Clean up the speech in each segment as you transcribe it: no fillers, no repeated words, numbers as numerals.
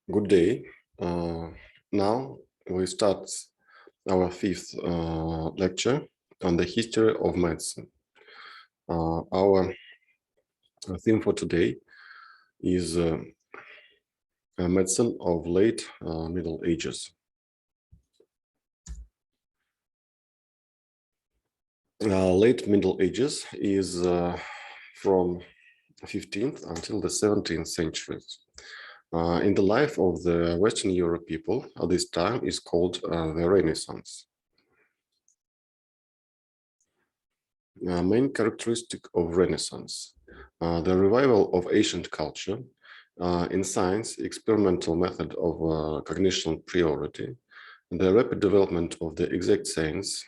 Good day. Now we start our fifth lecture on the history of medicine. Our theme for today is medicine of late Middle Ages. Late Middle Ages is from 15th until the 17th centuries. In the life of the Western Europe people, this time is called the Renaissance. Main characteristic of Renaissance, the revival of ancient culture, in science, experimental method of cognition priority, the rapid development of the exact science,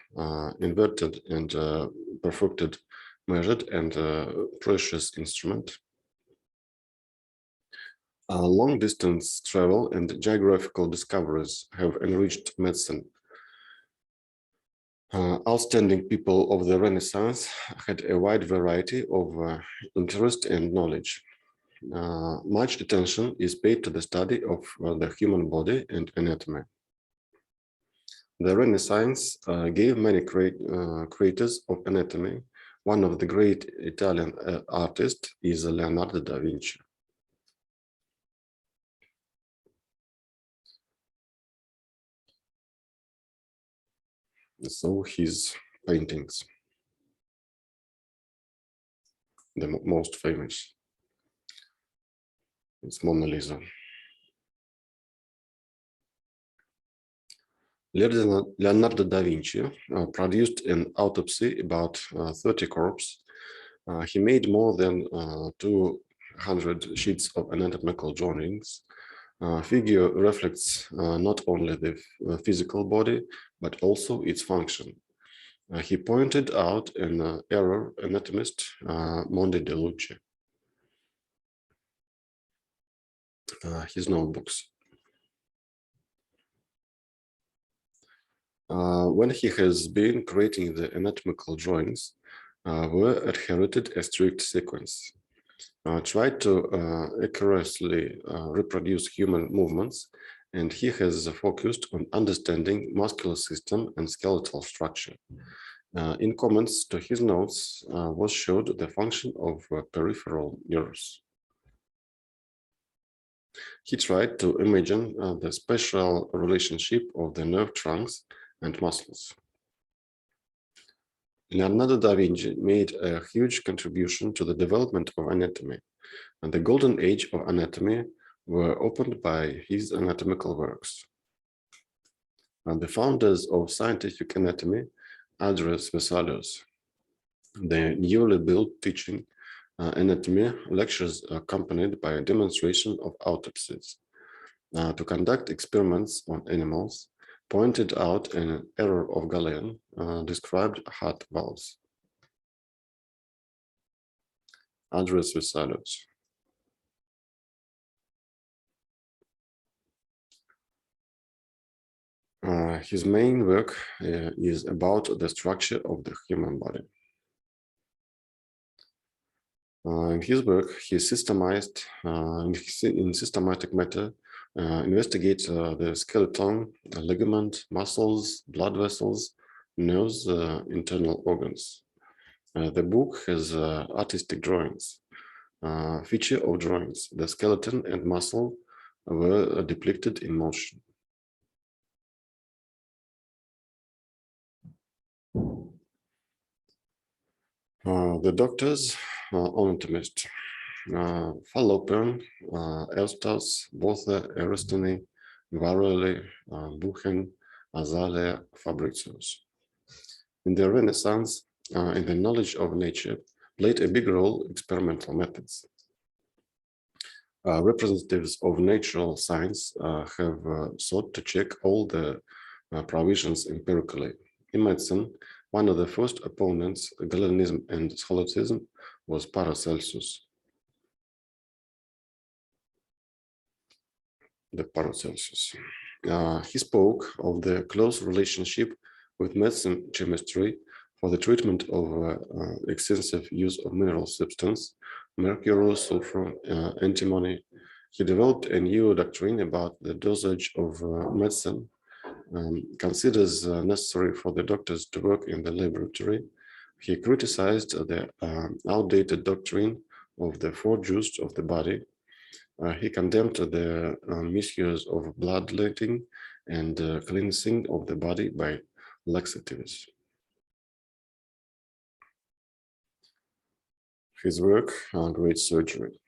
inverted and perfected, measured and precious instrument, long-distance travel and geographical discoveries have enriched medicine. Outstanding people of the Renaissance had a wide variety of interest and knowledge. Much attention is paid to the study of the human body and anatomy. The Renaissance gave many creators of anatomy. One of the great Italian artists is Leonardo da Vinci. So his paintings, the most famous, it's Mona Lisa. Leonardo da Vinci produced an autopsy about 30 corpses. He made more than 200 sheets of anatomical drawings. Figure reflects not only the physical body, but also its function. He pointed out an error anatomist, Monde de Luce. His notebooks. When he has been creating the anatomical drawings, were adhered a strict sequence. Tried to accurately reproduce human movements, and he has focused on understanding muscular system and skeletal structure. In comments to his notes was showed the function of peripheral nerves. He tried to imagine the special relationship of the nerve trunks and muscles. Leonardo da Vinci made a huge contribution to the development of anatomy, and the golden age of anatomy were opened by his anatomical works. And the founders of scientific anatomy, Andreas Vesalius, the newly built teaching anatomy lectures accompanied by a demonstration of autopsies. To conduct experiments on animals, pointed out an error of Galen, described heart valves. Andreas Vesalius. His main work is about the structure of the human body. In his work, he systemized, in systematic matter, investigates the skeleton, ligament, muscles, blood vessels, nerves, internal organs. The book has artistic drawings. Feature of drawings: the skeleton and muscle were depicted in motion. The doctors, anatomist, Fallopian, Eustas, Botha, Aristotene, Varroelli, Buchen, Azalea, Fabricius. In the Renaissance, in the knowledge of nature, played a big role experimental methods. Representatives of natural science have sought to check all the provisions empirically. In medicine, one of the first opponents, Galenism and scholasticism, was Paracelsus. The Paracelsus. He spoke of the close relationship with medicine chemistry for the treatment of extensive use of mineral substance, mercury, sulfur, antimony, He developed a new doctrine about the dosage of medicine, considers necessary for the doctors to work in the laboratory. He criticized the outdated doctrine of the four juices of the body. He condemned the misuse of bloodletting and cleansing of the body by laxatives. His work, Great Surgery.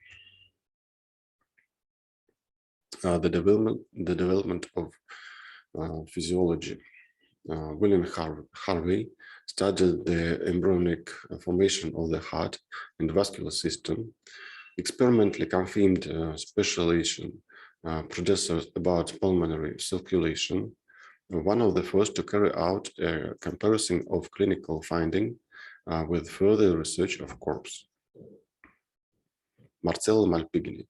The development of physiology. William Harvey studied the embryonic formation of the heart and vascular system, experimentally confirmed specialization predecessors about pulmonary circulation, one of the first to carry out a comparison of clinical finding with further research of corpse. Marcello Malpighi.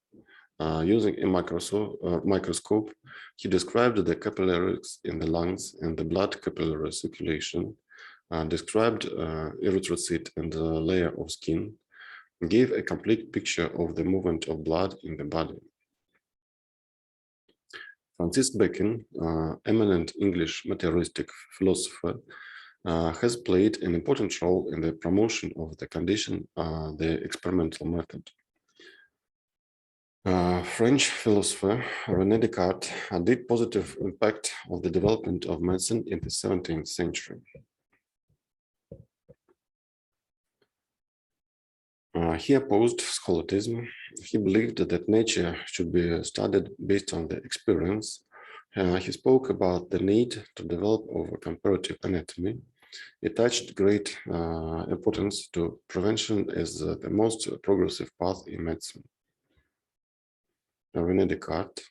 Using a microscope, he described the capillaries in the lungs and the blood capillary circulation, described erythrocyte and a layer of skin, gave a complete picture of the movement of blood in the body. Francis Bacon, eminent English materialistic philosopher, has played an important role in the promotion of the condition, the experimental method. French philosopher René Descartes did positive impact of the development of medicine in the 17th century. He opposed scholatism. He believed that nature should be studied based on the experience. He spoke about the need to develop over comparative anatomy. He attached great importance to prevention as the most progressive path in medicine. René Descartes,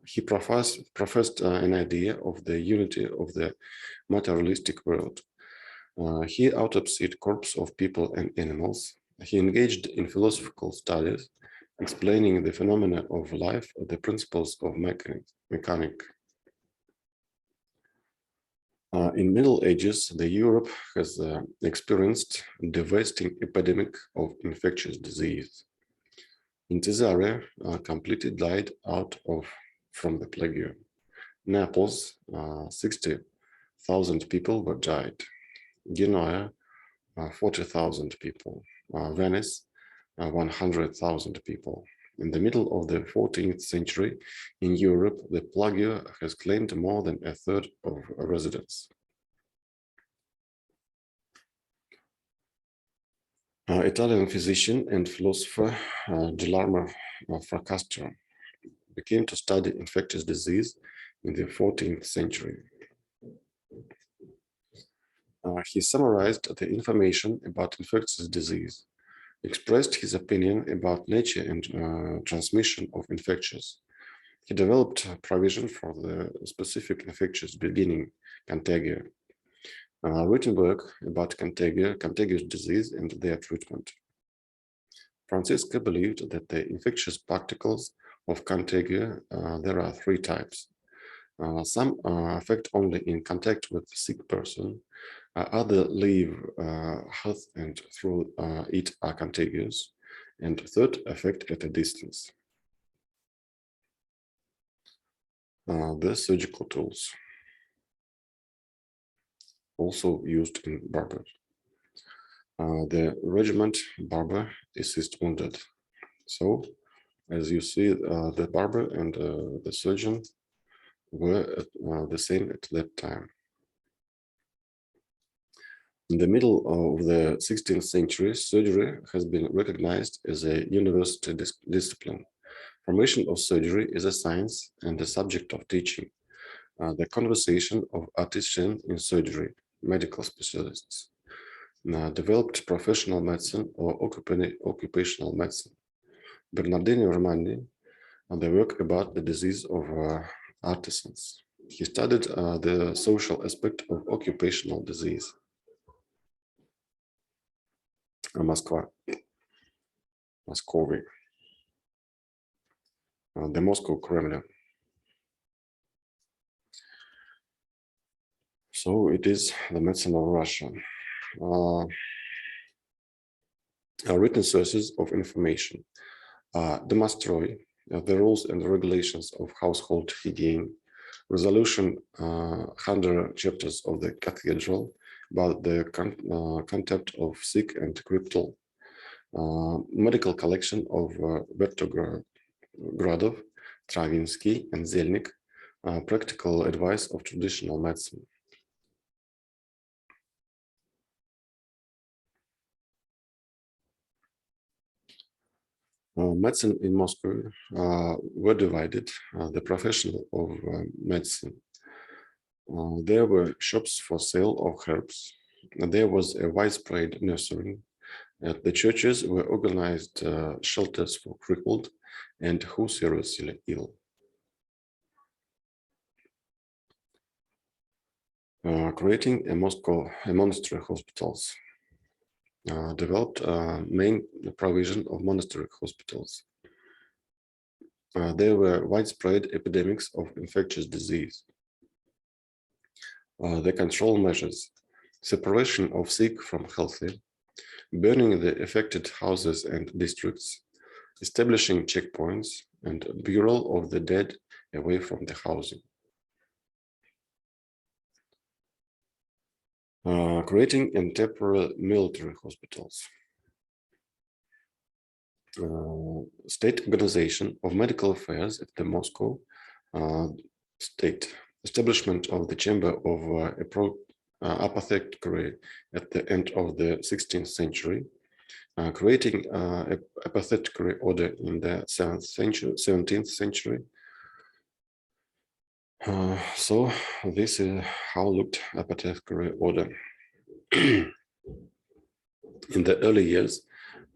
he professed an idea of the unity of the materialistic world. He autopsied corpses of people and animals. He engaged in philosophical studies, explaining the phenomena of life, the principles of mechanics. In Middle Ages, the Europe has experienced a devastating epidemic of infectious disease. In Caesarea, completely died out from the plague. Naples, 60,000 people were died. Genoa, 40,000 people. Venice, 100,000 people. In the middle of the 14th century, in Europe, the plague has claimed more than a third of residents. Italian physician and philosopher Girolamo Fracastro began to study infectious disease in the 14th century. He summarized the information about infectious disease, expressed his opinion about nature and transmission of infectious. He developed provision for the specific infectious beginning, contagia. Written work about contagious disease and their treatment. Francisca believed that the infectious particles of contagia, there are three types. Some affect only in contact with the sick person. Other leave health and through it are contagious. And third, affect at a distance. The surgical tools, also used in barbers. The regiment barber assist wounded. So, as you see, the barber and the surgeon were the same at that time. In the middle of the 16th century, surgery has been recognized as a university discipline. Formation of surgery is a science and a subject of teaching. The conversation of artisans in surgery, medical specialists. Developed professional medicine or occupational medicine. Bernardino Romani, the work about the disease of artisans. He studied the social aspect of occupational disease. Moscow, the Moscow Kremlin. So it is the medicine of Russia. Written sources of information. Demostroy, the rules and regulations of household hygiene, resolution 100 chapters of the cathedral about the concept of sick and cryptal, medical collection of Bertogradov, Travinsky, and Zelnik, practical advice of traditional medicine. Medicine in Moscow were divided, the profession of medicine. There were shops for sale of herbs. There was a widespread nursery. At the churches were organized shelters for crippled and who seriously ill. Creating a monastery hospitals. Developed main provision of monastery hospitals. There were widespread epidemics of infectious disease. The control measures, separation of sick from healthy, burning the affected houses and districts, establishing checkpoints, and burial of the dead away from the housing. Creating and temporary military hospitals. State organization of medical affairs at the Moscow state. Establishment of the chamber of apothecary at the end of the 16th century. Creating apothecary order in the 17th century. So this is how looked apothecary order. In the early years,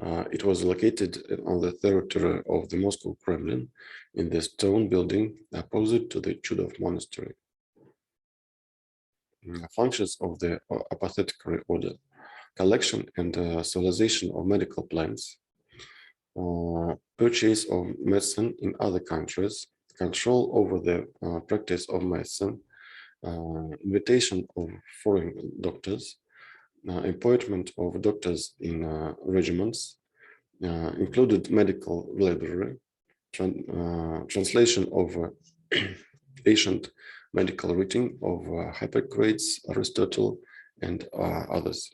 it was located on the territory of the Moscow Kremlin in the stone building opposite to the Chudov Monastery. Functions of the apothecary order: collection and civilization of medical plants, purchase of medicine in other countries, control over the practice of medicine, invitation of foreign doctors, appointment of doctors in regiments, included medical library, translation of ancient medical writing of Hippocrates, Aristotle, and others.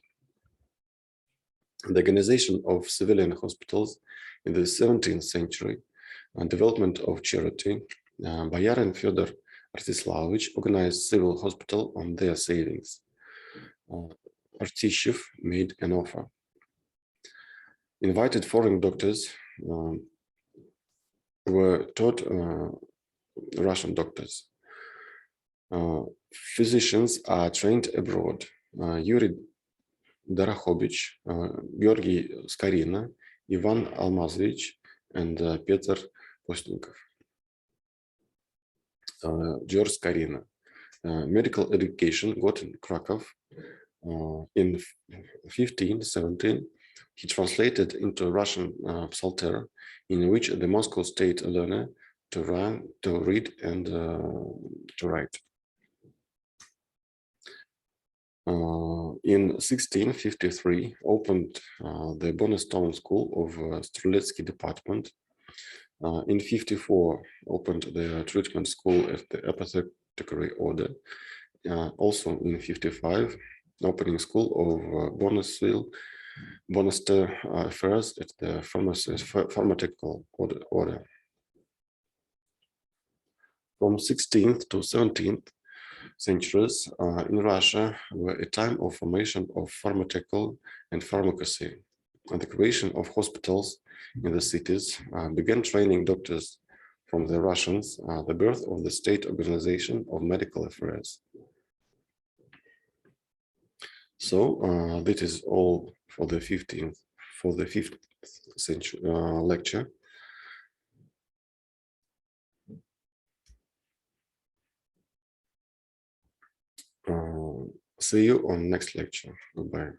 The organization of civilian hospitals in the 17th century, development of charity. Boyarin Fyodor Artislavovich organized civil hospital on their savings. Artishev made an offer. Invited foreign doctors were taught Russian doctors. Physicians are trained abroad. Yuri Dorokhovich, Georgy Skarina, Ivan Almazovich, and Petr Postnikov. George Skarina. Medical education got in Krakow. In 1517, he translated into Russian Psalter, in which the Moscow state learner to read, and to write. In 1653, opened the Bonestone School of Streletsky Department. In 54, opened the treatment school at the apothecary order. Also in 55, opening school of Monastery affairs at the pharmaceutical order. From 16th to 17th centuries in Russia were a time of formation of pharmaceutical and pharmacy, and the creation of hospitals in the cities began training doctors from the Russians, the birth of the state organization of medical affairs. So that is all for the 5th century lecture. See you on next lecture. Goodbye.